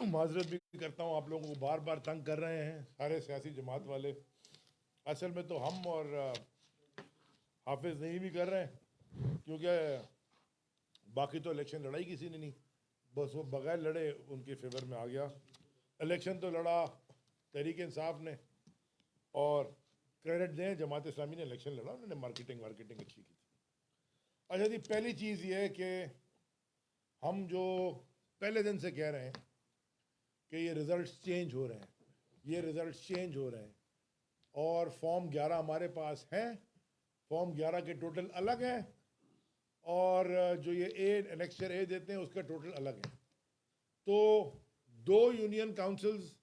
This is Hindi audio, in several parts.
माजरत भी करता हूँ, आप लोगों को बार बार तंग कर रहे हैं सारे सियासी जमात वाले। असल में तो हम और हाफिज़ नहीं भी कर रहे हैं, क्योंकि बाकी तो इलेक्शन लड़ाई किसी ने नहीं, बस वो बगैर लड़े उनके फेवर में आ गया। इलेक्शन तो लड़ा तहरीक इंसाफ ने, और क्रेडिट दें जमात इस्लामी ने इलेक्शन लड़ा, उन्होंने मार्केटिंग अच्छी की थी। अच्छा जी, पहली चीज़ ये है कि हम जो पहले दिन से कह रहे हैं कि ये रिज़ल्ट चेंज हो रहे हैं, ये रिज़ल्ट चेंज हो रहे हैं, और फॉर्म 11 हमारे पास हैं, फॉर्म 11 के टोटल अलग हैं, और जो ये एनेक्चर ए देते हैं उसका टोटल अलग है। तो दो यूनियन काउंसिल्स,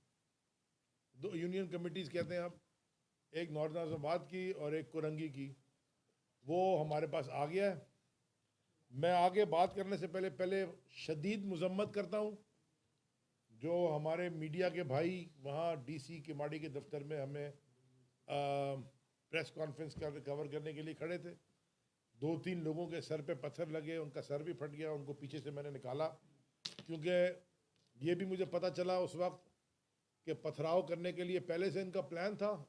दो यूनियन कमिटीज़ कहते हैं आप, एक नॉर्दर्न आज़माबाद की और एक कुरंगी की, वो हमारे पास आ गया है। मैं आगे बात करने से पहले शदीद मजम्मत करता हूँ जो हमारे मीडिया के भाई वहाँ डीसी किमाड़ी के दफ्तर में हमें प्रेस कॉन्फ्रेंस कवर करने के लिए खड़े थे। 2-3 लोगों के सर पे पत्थर लगे, उनका सर भी फट गया, उनको पीछे से मैंने निकाला, क्योंकि ये भी मुझे पता चला उस वक्त कि पथराव करने के लिए पहले से इनका प्लान था।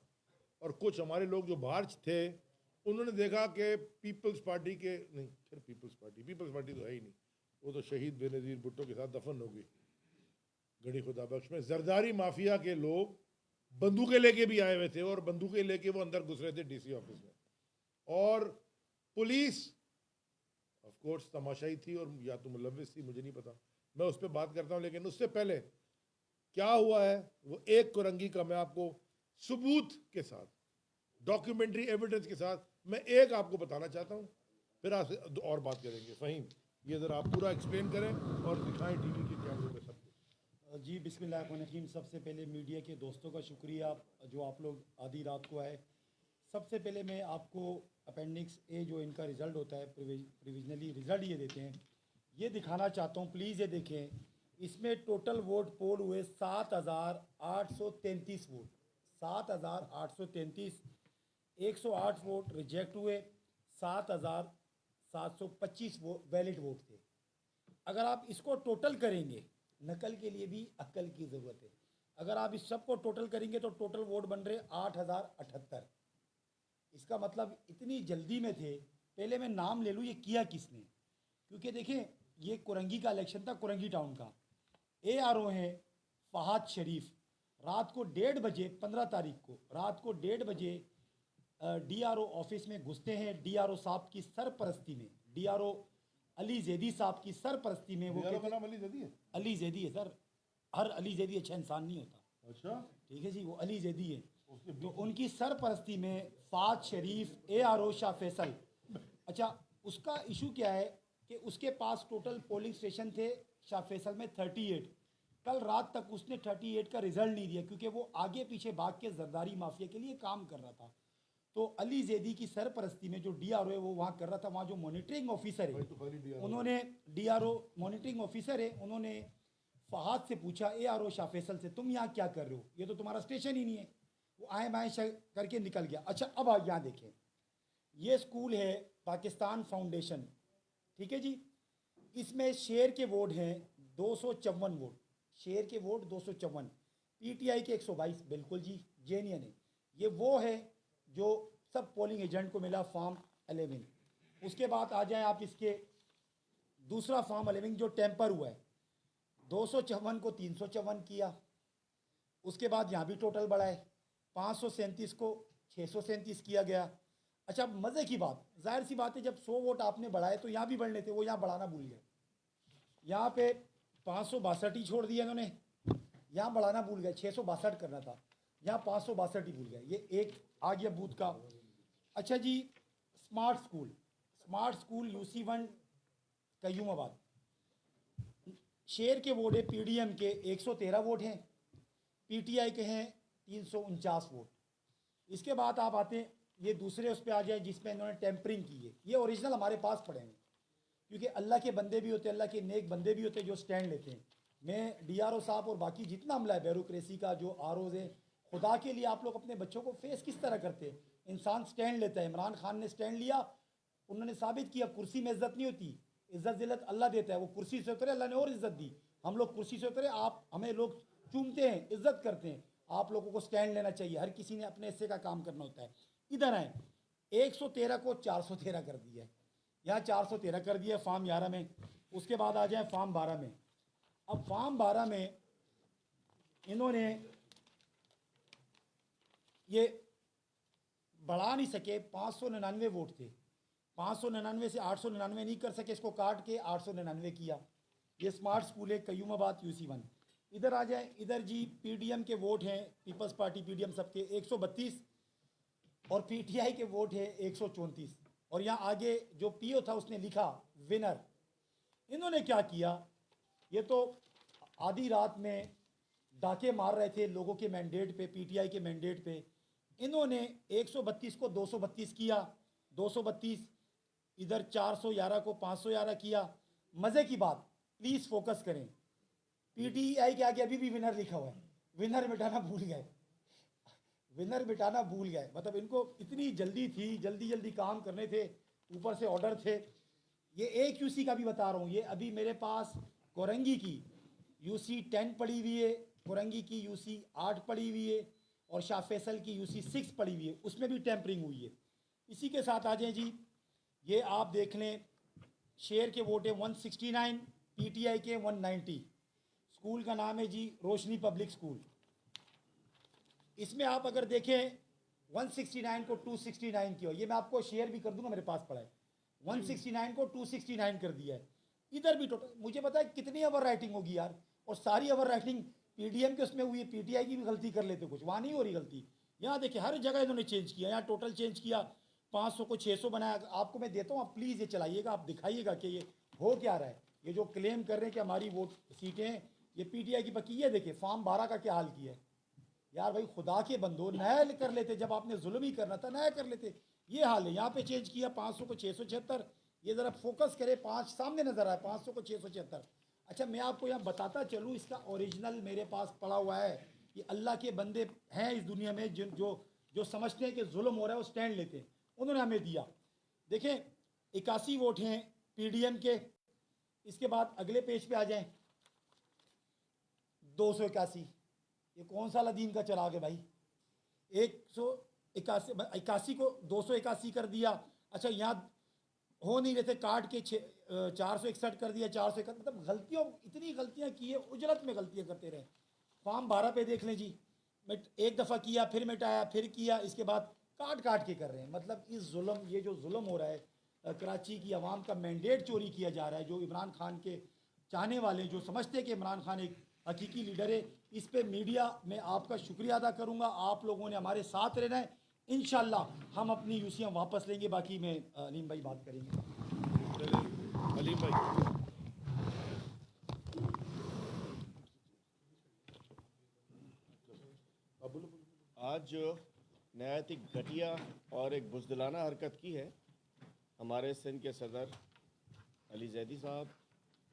और कुछ हमारे लोग जो बाहर थे उन्होंने देखा कि पीपल्स पार्टी के नहीं, फिर पीपल्स पार्टी तो है ही नहीं, वो तो शहीद बेनज़ीर भुट्टो के साथ दफन हो गई गड़ी खुदा बख्श में। जरदारी माफिया के लोग बंदूकें लेके भी आए हुए थे, और बंदूकें लेके वो अंदर घुस रहे थे डीसी ऑफिस में, और पुलिस ऑफ कोर्स तमाशाई थी और या तो मुलविस थी, मुझे नहीं पता, मैं उस पर बात करता हूँ। लेकिन उससे पहले क्या हुआ है वो एक कुरंगी का मैं आपको सबूत के साथ, डॉक्यूमेंट्री एविडेंस के साथ मैं एक आपको बताना चाहता हूँ, फिर आपसे और बात करेंगे। फ़हीम, ये ज़रा आप पूरा एक्सप्लेन करें और दिखाएं टीवी के कैमरे पे सब कुछ। जी बिस्मिल्लाहिर्रहमानिर्रहीम। सबसे पहले मीडिया के दोस्तों का शुक्रिया जो आप लोग आधी रात को आए। सबसे पहले मैं आपको अपेंडिक्स ए जो इनका रिज़ल्ट होता है, प्रोविजनली रिज़ल्ट ये देते हैं, ये दिखाना चाहता हूँ। प्लीज़ ये देखें, इसमें टोटल वोट पोल हुए 7,833 वोट, 7,833। 108 वोट रिजेक्ट हुए, 7,725 वैलिड वोट थे। अगर आप इसको टोटल करेंगे, नकल के लिए भी अक्ल की ज़रूरत है, अगर आप इस सब को टोटल करेंगे तो टोटल वोट बन रहे 8,078। इसका मतलब इतनी जल्दी में थे। पहले मैं नाम ले लूँ ये किया किसने, क्योंकि देखें ये कुरंगी का इलेक्शन था, कुरंगी टाउन का। ARO हैं फहाद शरीफ, रात को 1:30 बजे 15 तारीख को रात को 1:30 बजे DRO ऑफिस में घुसते हैं। DRO साहब की सरपरस्ती में, DRO अली जैदी साहब की सरपरस्ती में, वो का कहते नाम अली जैदी है? अली जैदी है सर, हर अली जैदी अच्छा इंसान नहीं होता। अच्छा, ठीक है जी, वो अली जैदी है। उसके तो बीच उनकी सरपरस्ती में फाज शरीफ, ARO शाह फैसल। अच्छा, उसका इशू क्या है कि उसके पास टोटल पोलिंग स्टेशन थे शाह फैसल में 38। कल रात तक उसने 38 का रिजल्ट नहीं दिया, क्योंकि वो आगे पीछे भाग के जरदारी माफिया के लिए काम कर रहा था। तो अली जैदी की सरपरस्ती में जो DRO है वो वहाँ कर रहा था। वहाँ जो मॉनिटरिंग ऑफिसर भाई है, तो खाली दिया उन्होंने, DRO मॉनिटरिंग ऑफिसर है, उन्होंने फहाद से पूछा, ARO शाह फैसल से, तुम यहाँ क्या कर रहे हो, ये तो तुम्हारा स्टेशन ही नहीं है। वो आए बाएँ करके निकल गया। अच्छा, अब यहाँ देखें, ये स्कूल है पाकिस्तान फाउंडेशन, ठीक है जी। इसमें शेर के वोट हैं 254 वोट, शेर के वोट 254, PTI के 122, बिल्कुल जी जेन्यन है। ये वो है जो सब पोलिंग एजेंट को मिला, फॉर्म 11। उसके बाद आ जाएं आप इसके दूसरा फॉर्म 11 जो टेम्पर हुआ है, 254 को 354 किया। उसके बाद यहाँ भी टोटल बढ़ाए, 537 को 637 किया गया। अच्छा, मज़े की बात, जाहिर सी बात है, जब 100 वोट आपने बढ़ाए तो यहाँ भी बढ़ने थे, वो यहाँ बढ़ाना भूल गए। यहाँ पे 562 ही छोड़ दिया इन्होंने, यहाँ बढ़ाना भूल गए, 662 करना था, यहाँ 562 ही भूल गए। ये एक आ गया बूथ का। अच्छा जी, smart school, smart school UC1 Qayyumabad, शेर के वोट है PDM के 113 वोट हैं, PTI के हैं 349 वोट। इसके बाद आप आते हैं ये दूसरे उस पर आ जाए जिसमें इन्होंने टेम्परिंग की है। ये ओरिजिनल हमारे पास पड़े हैं, क्योंकि अल्लाह के बंदे भी होते हैं, अल्लाह के नेक बंदे भी होते हैं जो स्टैंड लेते हैं। मैं DRO साहब और बाकी जितना अमला है ब्यूरोक्रेसी का, जो ROs है, खुदा के लिए आप लोग अपने बच्चों को फेस किस तरह करते हैं। इंसान स्टैंड लेता है, इमरान खान ने स्टैंड लिया, उन्होंने साबित किया कुर्सी में इज्जत नहीं होती, इज्जत जिल्लत अल्लाह देता है। वो कुर्सी से उतरे, अल्लाह ने और इज्जत दी, हम लोग कुर्सी से उतरे, आप हमें लोग चूमते हैं, इज्जत करते हैं, आप लोगों को स्टैंड लेना चाहिए, हर किसी ने अपने हिस्से का काम करना होता है। इधर आए, 113 को 413 कर दिया है, यहाँ 413 कर दिया है फॉर्म 11 में। उसके बाद आ जाए फॉर्म 12 में। अब फॉर्म 12 में इन्होंने ये बढ़ा नहीं सके, 599 वोट थे, 599 से 899 नहीं कर सके, इसको काट के 899 किया। ये स्मार्ट स्कूल है कयूमाबाद UC1। इधर आ जाए, इधर जी PDM के वोट हैं, पीपल्स पार्टी PDM सबके 132, और PTI के वोट है 134। और यहाँ आगे जो PO था उसने लिखा विनर। इन्होंने क्या किया, ये तो आधी रात में डाके मार रहे थे लोगों के मैंडेट पे, PTI के मैंडेट पे। इन्होंने 132 को 232 किया, 232, इधर 411 को 511 किया। मज़े की बात, प्लीज़ फोकस करें, PTI के आगे अभी भी विनर लिखा हुआ है, विनर मिटाना भूल गए, विनर मिटाना भूल गए। मतलब इनको इतनी जल्दी थी, जल्दी जल्दी काम करने थे, ऊपर से ऑर्डर थे। ये AQC का भी बता रहा हूँ, ये अभी मेरे पास कोरंगी की UC 10 पड़ी हुई है, कोरंगी की UC 8 पड़ी हुई है, और शाह फैसल की UC 6 पड़ी हुई है, उसमें भी टेम्परिंग हुई है। इसी के साथ आ जाए जी, ये आप देख लें, शेर के वोट है 169, PTI के 190। स्कूल का नाम है जी रोशनी पब्लिक स्कूल। इसमें आप अगर देखें 169 को 269 किया, ये मैं आपको शेयर भी कर दूंगा, मेरे पास पड़ा है, 169 को 269 कर दिया है। इधर भी टोटल मुझे पता है कितनी ओवर राइटिंग होगी यार, और सारी ओवर राइटिंग PDM के उसमें हुई है, PTI की भी गलती कर लेते कुछ, वहाँ नहीं हो रही गलती। यहाँ देखिए हर जगह इन्होंने चेंज किया, यहाँ टोटल चेंज किया, 500 को 600 बनाया। आपको मैं देता हूँ, आप प्लीज़ ये चलाइएगा, आप दिखाइएगा कि ये हो क्या रहा है। ये जो क्लेम कर रहे हैं कि हमारी वोट सीटें हैं ये PTI की पक्की, ये देखिए फॉर्म 12 का क्या हाल किया है यार। भाई खुदा के बंदो, नया कर लेते, जब आपने जुल्म ही करना था नया कर लेते। ये हाल है, यहाँ पे चेंज किया 500 को 676। ये ज़रा फोकस करे, 5 सामने नज़र आए, 500 को 676। अच्छा मैं आपको यहाँ बताता चलूँ, इसका ओरिजिनल मेरे पास पड़ा हुआ है। कि अल्लाह के बंदे हैं इस दुनिया में जिन जो समझते हैं कि जुल्म हो रहा है वो स्टैंड लेते हैं, उन्होंने हमें दिया। देखें 81 वोट हैं PDM के। इसके बाद अगले पेज पे आ जाएं, 281, ये कौन सा दीन का चराग है भाई। 181 को 281 कर दिया। अच्छा यहाँ हो नहीं रहे थे, काट के 461 कर दिया, 461। मतलब गलतियों, इतनी गलतियां की है, उजरत में गलतियां करते रहे। फॉर्म 12 पे देख लें जी, मैं एक दफ़ा किया, फिर मिटाया, फिर किया, इसके बाद काट काट के कर रहे हैं। मतलब इस जुल्म, ये जो जुल्म हो रहा है, कराची की आवाम का मैंडेट चोरी किया जा रहा है, जो इमरान खान के चाहने वाले, जो समझते हैं कि इमरान खान एक हकीकी लीडर है, इस पे मीडिया में आपका शुक्रिया अदा करूँगा। आप लोगों ने हमारे साथ रहना है, इंशाल्लाह हम अपनी यूसियाँ वापस लेंगे। बाकी में अलीम भाई बात करेंगे। चलिए अलीम भाई, अब बोलो बोलो। आज जो नहायत ही घटिया और एक बुज़दिलाना हरकत की है, हमारे सिंध के सदर अली जैदी साहब,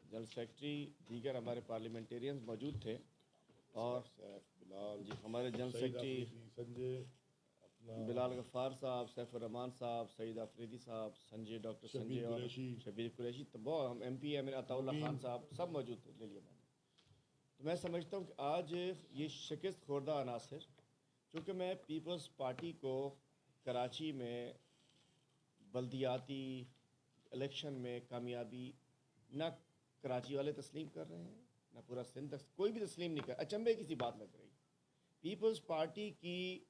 जनरल सेक्रेटरी, दीगर हमारे पार्लियामेंटेरियंस मौजूद थे, और बिलाल जी हमारे जनरल सेक्रेटरी संजय, बिलाल गफ़ार साहब, सैफुर रहमान साहब, सईद अफरीदी साहब, संजय, डॉक्टर संजय और शबीर कुरैशी, तो बहुत हम MP अताउल्लाह खान साहब सब मौजूद थे, ले लिया मैंने। तो मैं समझता हूँ कि आज ये शिकस्त खुर्दा अनासर, चूँकि मैं पीपल्स पार्टी को कराची में बल्दियाती इलेक्शन में कामयाबी ना कराची वाले तस्लीम कर रहे हैं, ना पूरा सिंध कोई भी तस्लीम नहीं कर, अचंभे की सी बात लग रही। पीपल्स पार्टी की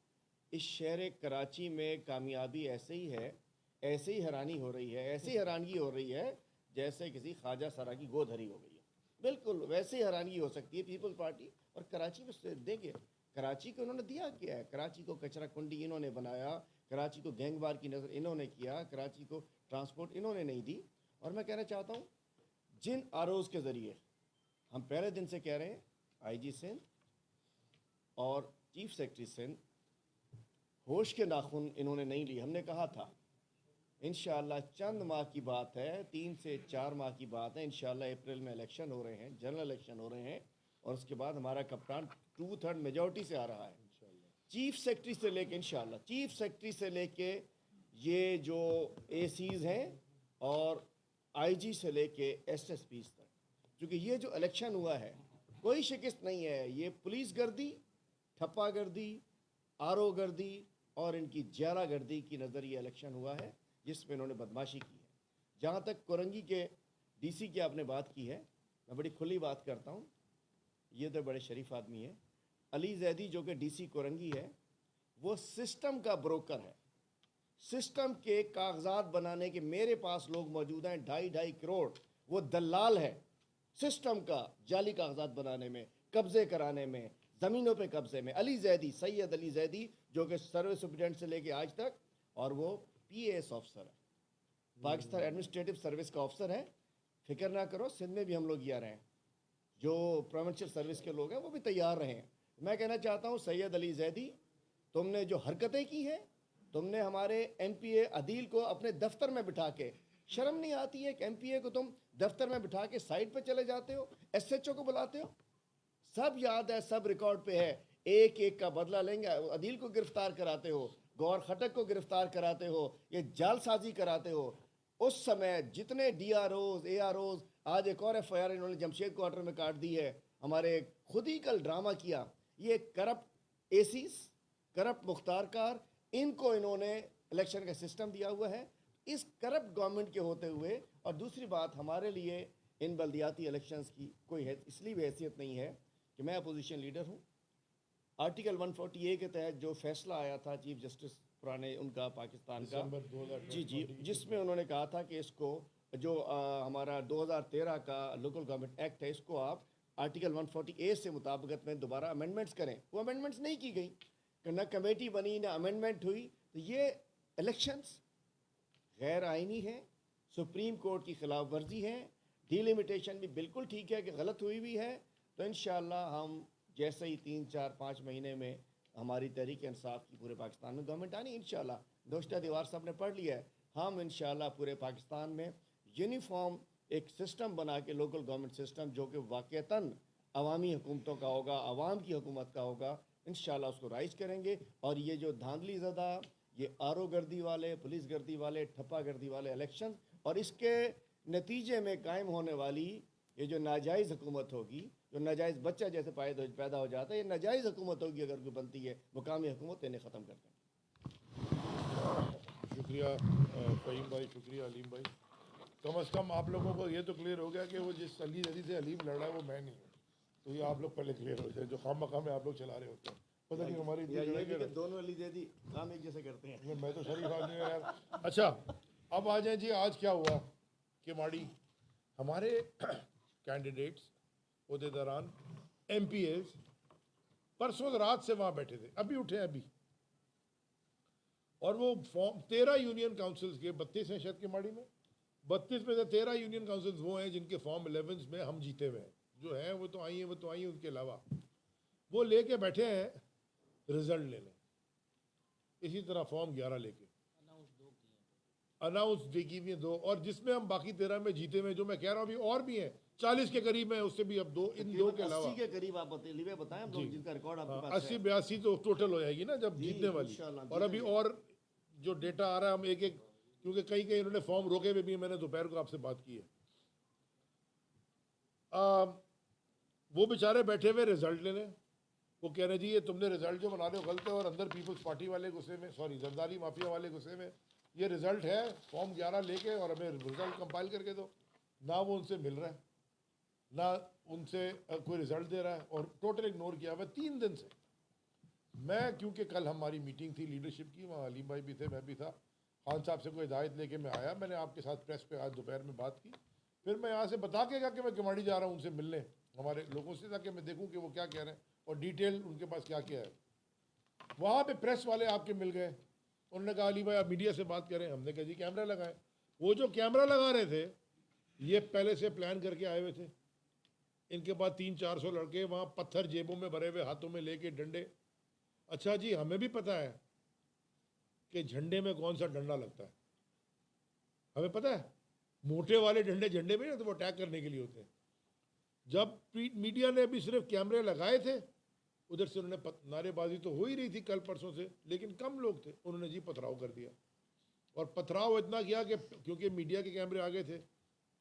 इस शहर कराची में कामयाबी ऐसे ही है, ऐसे ही हैरानी हो रही है, ऐसी हैरानगी हो रही है जैसे किसी ख्वाजा सरा की गोद हरी हो गई है। बिल्कुल वैसे ही हैरानगी हो सकती है पीपल्स पार्टी। और कराची में देंगे, कराची को उन्होंने दिया क्या है? कराची को कचरा कुंडी इन्होंने बनाया, कराची को गैंगवार की नज़र इन्होंने किया, कराची को ट्रांसपोर्ट इन्होंने नहीं दी। और मैं कहना चाहता हूँ, जिन आरोज़ के ज़रिए हम पहले दिन से कह रहे हैं, IG सिंध और चीफ सेक्रेटरी सिंध होश के नाखून इन्होंने नहीं लिए। हमने कहा था इंशाअल्लाह चंद माह की बात है, 3 से 4 माह की बात है, इंशाअल्लाह अप्रैल में इलेक्शन हो रहे हैं, जनरल इलेक्शन हो रहे हैं, और उसके बाद हमारा कप्तान 2/3 मेजॉरिटी से आ रहा है। चीफ सेक्रेटरी से लेके इंशाअल्लाह, चीफ सेक्रेटरी से लेके ये जो ACs हैं और IG से लेके SSPs तक, क्योंकि ये जो इलेक्शन हुआ है कोई शिकस्त नहीं है, ये पुलिस गर्दी, ठप्पा गर्दी, आरओ गर्दी और इनकी ज्यारा गर्दी की नज़र ये इलेक्शन हुआ है जिसमें इन्होंने बदमाशी की है। जहाँ तक कोरंगी के डीसी की आपने बात की है, मैं बड़ी खुली बात करता हूँ, ये तो बड़े शरीफ आदमी है। अली जैदी जो कि डीसी कोरंगी है, वो सिस्टम का ब्रोकर है। सिस्टम के कागजात बनाने के मेरे पास लोग मौजूद हैं 2.5 करोड़, वो दलाल है सिस्टम का, जाली कागजात बनाने में, कब्जे कराने में, ज़मीनों पे कब्जे में। अली जैदी, सैयद अली जैदी जो कि सर्विस सुप्रिटेंडेंट से लेके आज तक, और वो PAS ऑफिसर है, पाकिस्तान एडमिनिस्ट्रेटिव सर्विस का ऑफिसर है। फिक्र ना करो, सिंध में भी हम लोग आ रहे हैं, जो प्रोविंशियल सर्विस के लोग हैं वो भी तैयार रहे हैं। मैं कहना चाहता हूँ सैयद अली जैदी, तुमने जो हरकतें की हैं, तुमने हमारे MPA अदील को अपने दफ्तर में बिठा के, शर्म नहीं आती है कि MPA को तुम दफ्तर में बिठा के साइड पे चले जाते हो, SHO को बुलाते हो? सब याद है, सब रिकॉर्ड पे है, एक एक का बदला लेंगे। अदील को गिरफ्तार कराते हो, गौर खटक को गिरफ्तार कराते हो, ये जालसाजी कराते हो। उस समय जितने DROs, AROs, आज एक और FIR इन्होंने जमशेद क्वार्टर में काट दी है। हमारे खुद ही कल ड्रामा किया, ये करप्ट ACs, करप्ट मुख्तारकार, इनको इन्होंने इलेक्शन का सिस्टम दिया हुआ है इस करप्ट गवर्नमेंट के होते हुए। और दूसरी बात, हमारे लिए इन बल्दियाती इलेक्शंस की कोई इसलिए भी हैसियत नहीं है कि मैं अपोजिशन लीडर हूँ। आर्टिकल 140A के तहत जो फैसला आया था चीफ जस्टिस पुराने उनका पाकिस्तान का, जी, जिसमें उन्होंने कहा था कि इसको जो हमारा 2013 का लोकल गवर्नमेंट एक्ट है, इसको आप आर्टिकल 140A से मुताबिकत में दोबारा अमेंडमेंट्स करें। वो अमेंडमेंट्स नहीं की गई, ना कमेटी बनी, ना अमेंडमेंट हुई। तो ये इलेक्शंस गैर आइनी है, सुप्रीम कोर्ट की खिलाफ वर्जी है। डिलिमिटेशन भी बिल्कुल ठीक है कि गलत हुई भी है। तो इंशाअल्लाह हम जैसे ही 3, 4, 5 महीने में हमारी तहरीक इंसाफ की पूरे पाकिस्तान में गवर्नमेंट आनी, इंशाअल्लाह दोस्ता दीवार साहब ने पढ़ लिया है, हम इंशाअल्लाह पूरे पाकिस्तान में यूनिफॉर्म एक सिस्टम बना के, लोकल गवर्नमेंट सिस्टम जो कि वाक़तन अवामी हुकूमतों का होगा, अवाम की हुकूमत का होगा, इंशाअल्लाह उसको राइज करेंगे। और ये जो धांधली ज़दा, ये आरओ गर्दी वाले, पुलिस गर्दी वाले, ठप्पा गर्दी वाले इलेक्शन और इसके नतीजे में कायम होने वाली ये जो नाजायज़ हुकूमत होगी, जो नाजायज़ बच्चा जैसे पैदा हो जाता है, ये नाजायज़ हुकूमत होगी अगर कोई बनती है, मुकामी हुकूमत इन्हें ख़त्म कर दें। शुक्रिया फ़हीम भाई, शुक्रिया अलीम भाई। कम अज़ कम आप लोगों को ये तो क्लियर हो गया कि वो जिस अली जदी से अलीम लड़ रहा है वो मैं नहीं हूँ। तो ये आप लोग पहले क्लियर हो जाए, जो खाम मकाम में आप लोग चला रहे होते हैं। पता नहीं हमारी दोनों अली जैदी काम एक जैसे करते हैं। मैं तो शरीफ आदमी हूँ यार। अच्छा, अब आ जाए जी, आज क्या हुआ कि माड़ी हमारे कैंडिडेट्स ओहदेदारान MPAs परसों रात से वहाँ बैठे थे, अभी उठे अभी, और वो फॉर्म 13 यूनियन काउंसिल्स के 32 हैं शायद के माड़ी में, 32 में से 13 यूनियन काउंसिल्स वो हैं जिनके फॉर्म 11 में हम जीते हुए हैं। जो हैं वो तो आई हैं, उनके अलावा वो लेके बैठे हैं रिजल्ट लेने। इसी तरह फॉर्म 11 लेके अनाउंस की हुई 2, और जिसमें हम बाकी 13 में जीते हुए, जो मैं कह रहा हूँ अभी और भी हैं, 40 के करीब है, उससे भी अब 2, इन 2 के अलावा 80 के करीब आप बताएं हम लोग जिनका रिकॉर्ड आपके पास है। 80-82 तो टोटल हो जाएगी ना जब जीतने वाली। और अभी और जो डेटा आ रहा है हम एक एक, क्योंकि कई इन्होंने फॉर्म रोके हुए भी, मैंने दोपहर को आपसे बात की है। वो बेचारे बैठे हुए रिजल्ट लेने, वो कह रहे जी ये तुमने रिजल्ट जो बना रहे हो गलत है, और अंदर पीपल्स पार्टी वाले गुस्से में, सॉरी जरदारी माफिया वाले गुस्से में, ये रिजल्ट है फॉर्म 11 लेके और हमें रिजल्ट कंपाइल करके दो। ना वो उनसे मिल रहा है, ना उनसे कोई रिजल्ट दे रहा है, और टोटल इग्नोर किया हुआ 3 दिन से। मैं क्योंकि कल हमारी मीटिंग थी लीडरशिप की, वहाँ अलीम भाई भी थे, मैं भी था, खान साहब से कोई हिदायत लेके मैं आया, मैंने आपके साथ प्रेस पे आज दोपहर में बात की, फिर मैं यहाँ से बता के गया कि मैं किमाड़ी जा रहा हूँ उनसे मिलने, हमारे लोगों से, ताकि मैं देखूँ कि वो क्या कह रहे हैं और डिटेल उनके पास क्या क्या है। वहाँ पे प्रेस वाले आपके मिल गए, उन्होंने कहा अली भाई आप मीडिया से बात करें। हमने कहा जी कैमरा लगाएं। वो जो कैमरा लगा रहे थे ये पहले से प्लान करके आए हुए थे। इनके पास 300-400 लड़के वहाँ पत्थर जेबों में भरे हुए, हाथों में लेके डंडे। अच्छा जी, हमें भी पता है कि झंडे में कौन सा डंडा लगता है, हमें पता है। मोटे वाले डंडे झंडे में ना तो वो अटैक करने के लिए होते हैं। जब मीडिया ने अभी सिर्फ कैमरे लगाए थे, उधर से उन्होंने नारेबाजी तो हो ही रही थी कल परसों से, लेकिन कम लोग थे, उन्होंने जी पथराव कर दिया। और पथराव इतना किया कि क्योंकि मीडिया के कैमरे आ गए थे,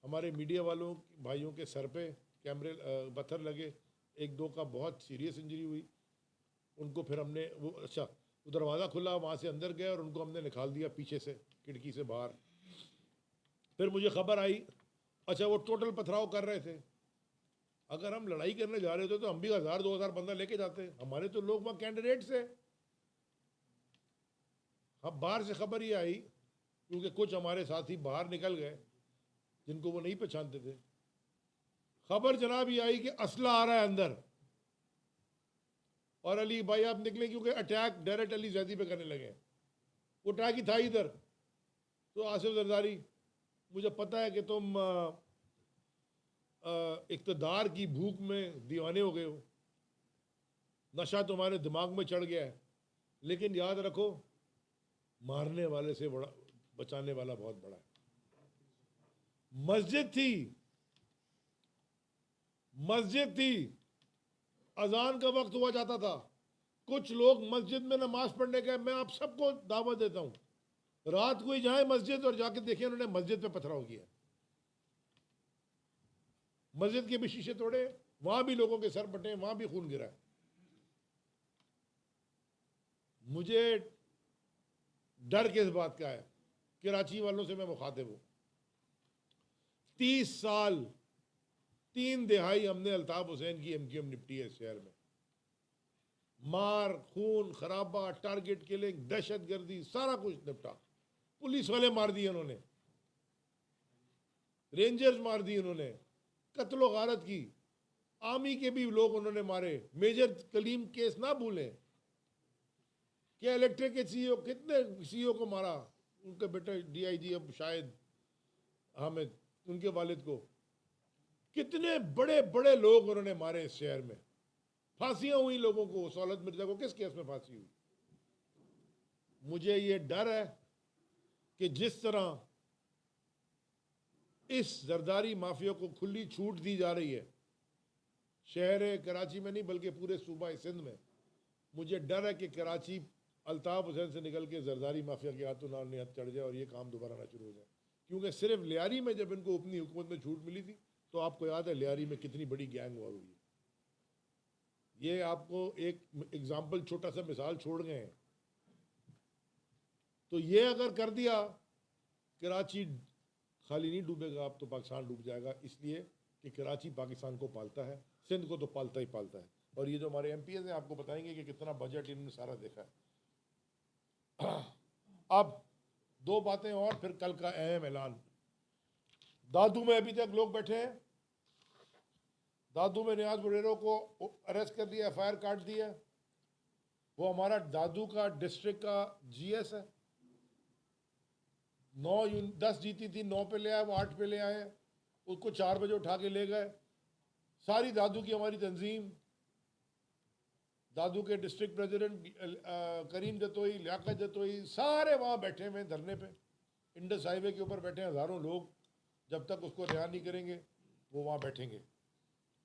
हमारे मीडिया वालों भाइयों के सर पे कैमरे पत्थर लगे, एक दो का बहुत सीरियस इंजरी हुई। उनको फिर हमने वो वो दरवाज़ा खुला, वहाँ से अंदर गए और उनको हमने निकाल दिया पीछे से, खिड़की से बाहर। फिर मुझे खबर आई, अच्छा वो टोटल पथराव कर रहे थे। अगर हम लड़ाई करने जा रहे थे तो हम भी 1000-2000 बंदा लेके जाते। हमारे तो लोग वहाँ कैंडिडेट्स है। हम बाहर से खबर ये आई, क्योंकि कुछ हमारे साथी बाहर निकल गए जिनको वो नहीं पहचानते थे। खबर जनाब ये आई कि असला आ रहा है अंदर, और अली भाई आप निकले, क्योंकि अटैक डायरेक्ट अली जैदी पे करने लगे। वो अटैक ही था इधर। तो आसिफ जरदारी, मुझे पता है कि तुम इक़्तिदार की भूख में दीवाने हो गए हो, नशा तुम्हारे दिमाग में चढ़ गया है, लेकिन याद रखो मारने वाले से बड़ा बचाने वाला बहुत बड़ा है। मस्जिद थी, अजान का वक्त हुआ जाता था, कुछ लोग मस्जिद में नमाज पढ़ने गए। मैं आप सबको दावत देता हूं, रात को ही जाए मस्जिद और जाके देखिए उन्होंने मस्जिद पे पथराव किया। मस्जिद के भी शीशे तोड़े, वहां भी लोगों के सर फटे, वहां भी खून गिरा। मुझे डर किस बात का है? कराची वालों से मैं मुखातिब हूं। 30 साल 3 दिहाई हमने अल्ताफ हुसैन की एमक्यूएम निपटी है इस शहर में। मार, खून, खराबा, टारगेट किलिंग, दहशत गर्दी, सारा कुछ निपटा। पुलिस वाले मार दिए उन्होंने, रेंजर्स मार दिए उन्होंने, कत्लो गारत की, आर्मी के भी लोग उन्होंने मारे। मेजर कलीम केस ना भूलें, क्या इलेक्ट्रिक के सीईओ, कितने सीईओ को मारा, उनके बेटे डीआईजी अब शायद हामिद, उनके वालिद को, कितने बड़े बड़े लोग उन्होंने मारे इस शहर में। फांसियां हुई लोगों को। सौलत मिर्जा को किस केस में फांसी हुई? मुझे ये डर है कि जिस तरह इस जरदारी माफिया को खुली छूट दी जा रही है शहर कराची में नहीं बल्कि पूरे सूबा सिंध में, मुझे डर है कि कराची अल्ताफ हुसैन से निकल के जरदारी माफिया के हाथों ना निहत चढ़ जाए और ये काम दोबारा ना शुरू हो जाए। क्योंकि सिर्फ लियारी में जब इनको अपनी हुकूमत में छूट मिली थी तो आपको याद है लियारी में कितनी बड़ी गैंग वॉर हुई है। ये आपको एक एग्जाम्पल, छोटा सा मिसाल छोड़ गए हैं। तो ये अगर कर दिया, कराची खाली नहीं डूबेगा, अब तो पाकिस्तान डूब जाएगा। इसलिए कि कराची पाकिस्तान को पालता है, सिंध को तो पालता ही पालता है। और ये जो हमारे एमपीएस हैं आपको बताएंगे कि कितना बजट इन्होंने सारा देखा है। अब 2 बातें और, फिर कल का अहम ऐलान। दादू में अभी तक लोग बैठे हैं। दादू में नियाज बुरेरो को अरेस्ट कर दिया, एफआईआर काट दिया। वो हमारा दादू का डिस्ट्रिक्ट का जीएस है। 10 जीती थी, 9 पे ले आए, वो 8 पे ले आए। उसको 4 बजे उठा के ले गए। सारी दादू की हमारी तंजीम, दादू के डिस्ट्रिक्ट प्रेसिडेंट करीम जतोई, लियाकत जतोई, सारे वहाँ बैठे हुए धरने पे। इंडस हाईवे के ऊपर बैठे हज़ारों लोग। जब तक उसको रिहा नहीं करेंगे वो वहाँ बैठेंगे।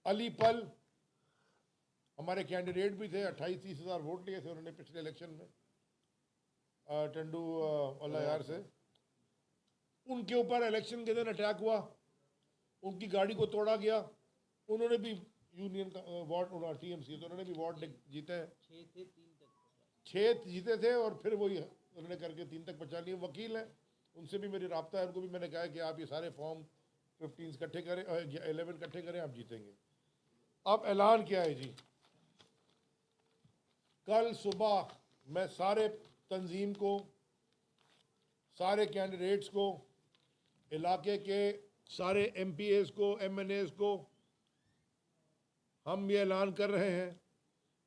अली पल हमारे कैंडिडेट भी थे, 28-30 हज़ार वोट लिए थे उन्होंने पिछले इलेक्शन में टंडू यार से। उनके ऊपर इलेक्शन के दिन अटैक हुआ, उनकी गाड़ी को तोड़ा गया। उन्होंने भी यूनियन का वार्ड, टीएमसी, तो उन्होंने भी वार्ड जीते हैं। 6 जीते थे और फिर वही उन्होंने करके 3 तक पहुँचा लिए। वकील हैं, उनसे भी मेरी राब्ता है। उनको भी मैंने कहा कि आप ये सारे फॉर्म 15 इकट्ठे करें, 11 इकट्ठे करें, आप जीतेंगे। अब ऐलान क्या है जी? कल सुबह मैं सारे तंजीम को, सारे कैंडिडेट्स को, इलाके के सारे एमपीएस को, एमएनएस को हम ये ऐलान कर रहे हैं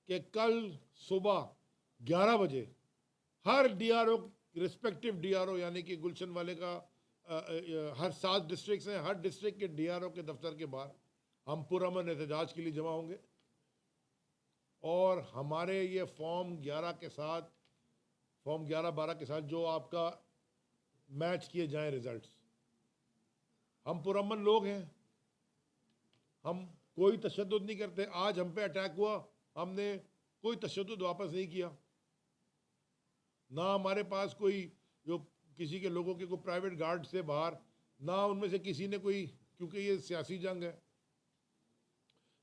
कि कल सुबह 11 बजे हर डीआरओ, रिस्पेक्टिव डीआरओ, यानी कि गुलशन वाले का हर 7 डिस्ट्रिक्ट हैं, हर डिस्ट्रिक्ट के डीआरओ के दफ्तर के बाहर हम पुरअमन एहतजाज के लिए जमा होंगे। और हमारे ये फॉर्म 11 के साथ, फॉर्म 11-12 के साथ जो आपका मैच किए जाएं रिजल्ट्स। हम पुरअमन लोग हैं, हम कोई तशद्दुद नहीं करते। आज हम पे अटैक हुआ, हमने कोई तशद्दुद वापस नहीं किया। ना हमारे पास कोई जो किसी के लोगों के कोई प्राइवेट गार्ड से बाहर, ना उनमें से किसी ने कोई, क्योंकि ये सियासी जंग है।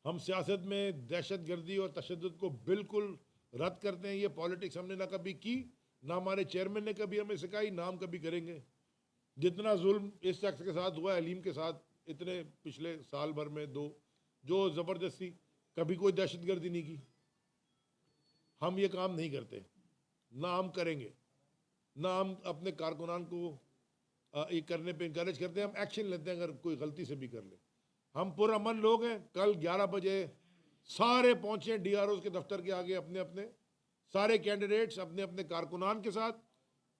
हम सियासत में दहशत गर्दी और तशद्दुद को बिल्कुल रद्द करते हैं। ये पॉलिटिक्स हमने ना कभी की, ना हमारे चेयरमैन ने कभी हमें सिखाई, ना हम कभी करेंगे। जितना जुल्म इस शख्स के साथ हुआ, अलीम के साथ, इतने पिछले साल भर में दो, जो ज़बरदस्ती, कभी कोई दहशत गर्दी नहीं की। हम ये काम नहीं करते, ना हम करेंगे, ना हम अपने कारकुनान को ये करने पे इंकरेज करते हैं। हम एक्शन लेते हैं अगर कोई गलती से भी कर ले। हम पुरअमन लोग हैं। कल 11 बजे सारे पहुंचे DROs के दफ्तर के आगे, अपने अपने सारे कैंडिडेट्स अपने अपने कारकुनान के साथ,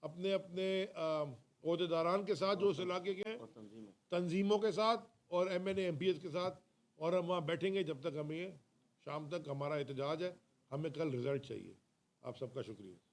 अपने अपने ओहदेदारान के साथ, जो उस इलाके के हैं, तंजीमों के साथ और MNA MPs के साथ, और हम वहाँ बैठेंगे जब तक हमें शाम तक हमारा एहतजाज है। हमें कल रिजल्ट चाहिए। आप सबका शुक्रिया।